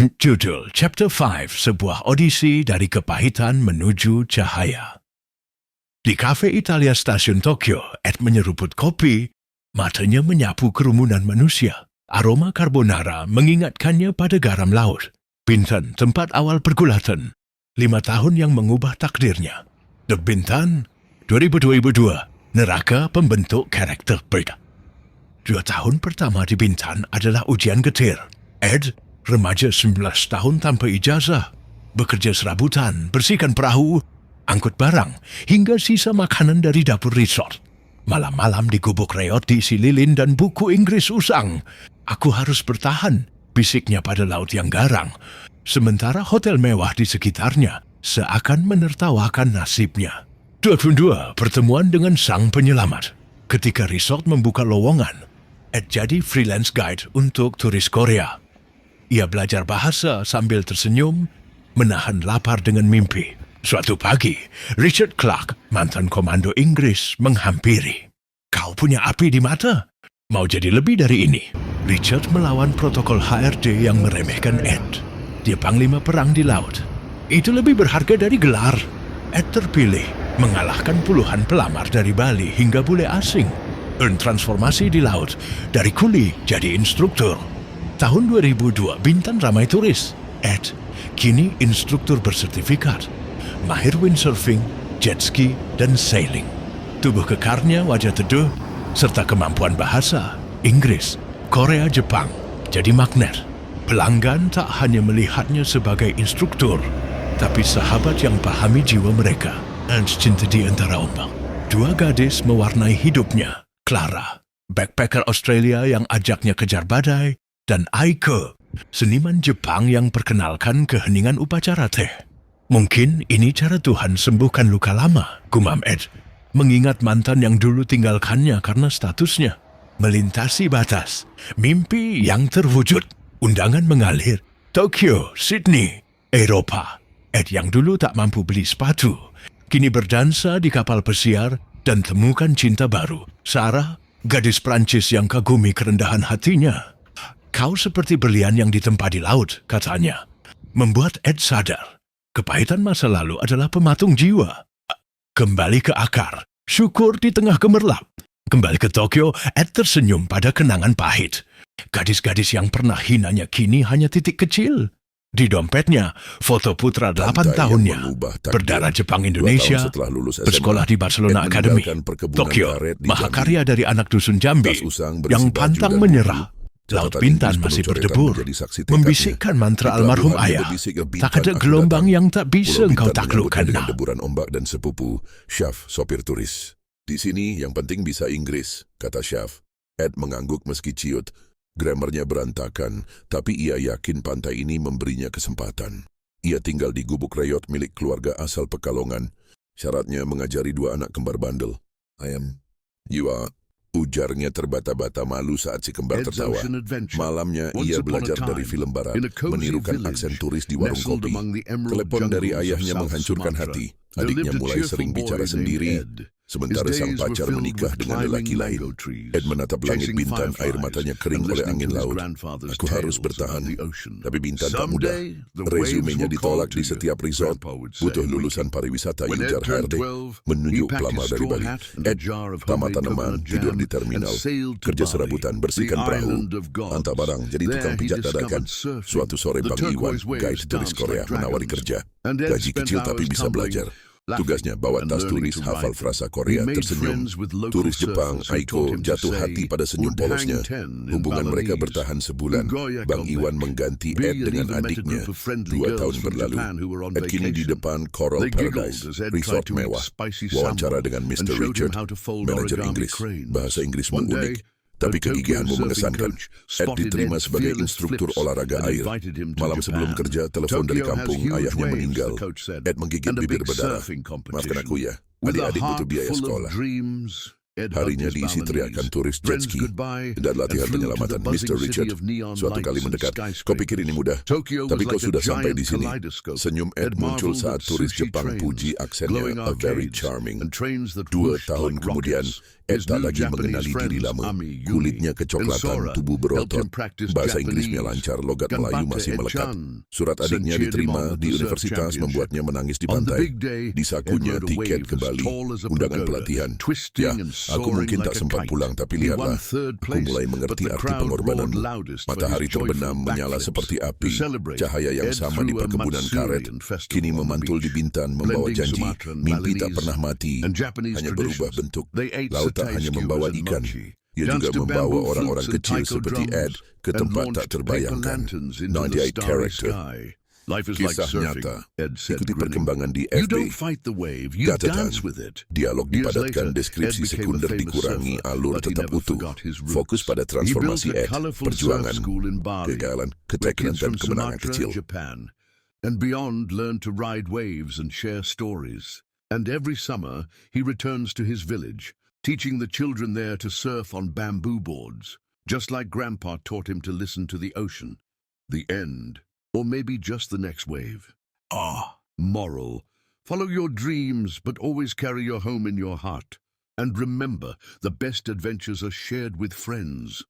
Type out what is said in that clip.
Judul Chapter 5, sebuah odisi dari kepahitan menuju cahaya. Di kafe Italia stasiun Tokyo, Ed menyeruput kopi, matanya menyapu kerumunan manusia. Aroma carbonara mengingatkannya pada garam laut. Bintan, tempat awal pergulatan. 5 tahun yang mengubah takdirnya. The Bintan, 2002, neraka pembentuk karakter Brit. 2 tahun pertama di Bintan adalah ujian getir. Ed, remaja 19 tahun tanpa ijazah, bekerja serabutan, bersihkan perahu, angkut barang, hingga sisa makanan dari dapur resort. Malam-malam di gubuk reot diisi lilin dan buku Inggris usang. Aku harus bertahan, bisiknya pada laut yang garang. Sementara hotel mewah di sekitarnya seakan menertawakan nasibnya. 22. Pertemuan dengan sang penyelamat. Ketika resort membuka lowongan, Ed jadi freelance guide untuk turis Korea. Ia belajar bahasa sambil tersenyum, menahan lapar dengan mimpi. Suatu pagi, Richard Clark, mantan komando Inggris, menghampiri. Kau punya api di mata? Mau jadi lebih dari ini? Richard melawan protokol HRD yang meremehkan Ed. Dia panglima perang di laut. Itu lebih berharga dari gelar. Ed terpilih, mengalahkan puluhan pelamar dari Bali hingga bule asing. Earn transformasi di laut, dari kuli jadi instruktur. Tahun 2002, Bintan ramai turis. Ed, kini instruktur bersertifikat. Mahir windsurfing, jet ski, dan sailing. Tubuh kekarnya, wajah teduh, serta kemampuan bahasa, Inggris, Korea, Jepang, jadi magnet. Pelanggan tak hanya melihatnya sebagai instruktur, tapi sahabat yang pahami jiwa mereka dan cinta di antara ombak. 2 gadis mewarnai hidupnya. Clara, backpacker Australia yang ajaknya kejar badai, dan Aiko, seniman Jepang yang perkenalkan keheningan upacara teh. Mungkin ini cara Tuhan sembuhkan luka lama, gumam Ed, mengingat mantan yang dulu tinggalkannya karena statusnya. Melintasi batas, mimpi yang terwujud, undangan mengalir, Tokyo, Sydney, Eropa. Ed yang dulu tak mampu beli sepatu, kini berdansa di kapal pesiar dan temukan cinta baru. Sarah, gadis Prancis yang kagumi kerendahan hatinya. Kau seperti berlian yang ditempa di laut, katanya. Membuat Ed sadar, kepahitan masa lalu adalah pematung jiwa. Kembali ke akar, syukur di tengah gemerlap. Kembali ke Tokyo, Ed tersenyum pada kenangan pahit. Gadis-gadis yang pernah hinanya kini hanya titik kecil. Di dompetnya, foto putra 8 tahunnya, berdarah Jepang Indonesia, bersekolah di Barcelona Academy, Tokyo, mahakarya dari anak dusun Jambi, yang pantang menyerah. Laut Bintan masih berdebur, membisikkan mantra almarhum ayah. Tak ada gelombang yang tak bisa engkau taklukkan. Dengan deburan ombak dan sepupu, Syaf, sopir turis. Di sini yang penting bisa Inggris, kata Syaf. Ed mengangguk meski ciut. Grammarnya berantakan, tapi ia yakin pantai ini memberinya kesempatan. Ia tinggal di gubuk reyot milik keluarga asal Pekalongan. Syaratnya mengajari 2 anak kembar bandel. You are... Ujarnya terbata-bata malu saat si kembar tertawa. Malamnya ia belajar dari film barat, menirukan aksen turis di warung kopi. Telepon dari ayahnya menghancurkan hati. Adiknya mulai sering bicara sendiri, sementara sang pacar menikah dengan lelaki lain. Ed menatap langit Bintan, air matanya kering oleh angin laut. Aku harus bertahan, tapi Bintan tak mudah. Resumenya ditolak di setiap resort, butuh lulusan pariwisata incar HRD, menunjuk pelamar dari Bali. Ed tamat tanaman, tidur di terminal, kerja serabutan, bersihkan perahu, antar barang, jadi tukang pijat dadakan. Suatu sore Bang Iwan, guide turis Korea, menawari kerja. Gaji kecil tapi bisa belajar. Tugasnya bawa tas turis, hafal frasa Korea, tersenyum. Turis Jepang, Aiko, jatuh hati pada senyum polosnya. Hubungan mereka bertahan sebulan. Bang Iwan mengganti Ed dengan adiknya. 2 tahun berlalu. Ed kini di depan Coral Paradise, resort mewah. Wawancara dengan Mr. Richard, manajer Inggris. Bahasa Inggrismu unik, tapi kegigihanmu mengesankan. Ed diterima sebagai instruktur olahraga air. Malam sebelum kerja, telepon dari kampung, ayahnya meninggal. Ed menggigit bibir berdarah. Maafkan aku ya, adik-adik butuh biaya sekolah. Harinya diisi teriakan turis jet ski dan latihan penyelamatan. Mr. Richard suatu kali mendekat. Kau pikir ini mudah, tapi kau sudah sampai di sini. Senyum Ed muncul saat turis Jepang puji aksennya, a very charming. 2 tahun kemudian, Ed tak lagi mengenali diri lama. Kulitnya kecoklatan, tubuh berotot. Bahasa Inggrisnya lancar, logat Melayu masih melekat. Surat adiknya diterima di universitas membuatnya menangis di pantai. Di sakunya tiket ke Bali, undangan pelatihan. Ya, aku mungkin tak sempat pulang, tapi lihatlah. Aku mulai mengerti arti pengorbananmu. Matahari terbenam menyala seperti api. Cahaya yang sama di perkebunan karet kini memantul di Bintan membawa janji. Mimpi tak pernah mati, hanya berubah bentuk. Laut tak hanya membawa ikan, ia juga membawa orang-orang kecil seperti Ed ke tempat tak terbayangkan. 98 Character. Kisah nyata. Ikuti perkembangan di FB. Catatan. Dialog dipadatkan, deskripsi sekunder dikurangi, alur tetap utuh. Fokus pada transformasi Ed, perjuangan, kegagalan, ketekinan dan kemenangan kecil. And beyond, learn to ride waves and share stories. And every summer, he returns to his village, teaching the children there to surf on bamboo boards, just like Grandpa taught him to listen to the ocean. The end, or maybe just the next wave. Moral. Follow your dreams, but always carry your home in your heart. And remember, the best adventures are shared with friends.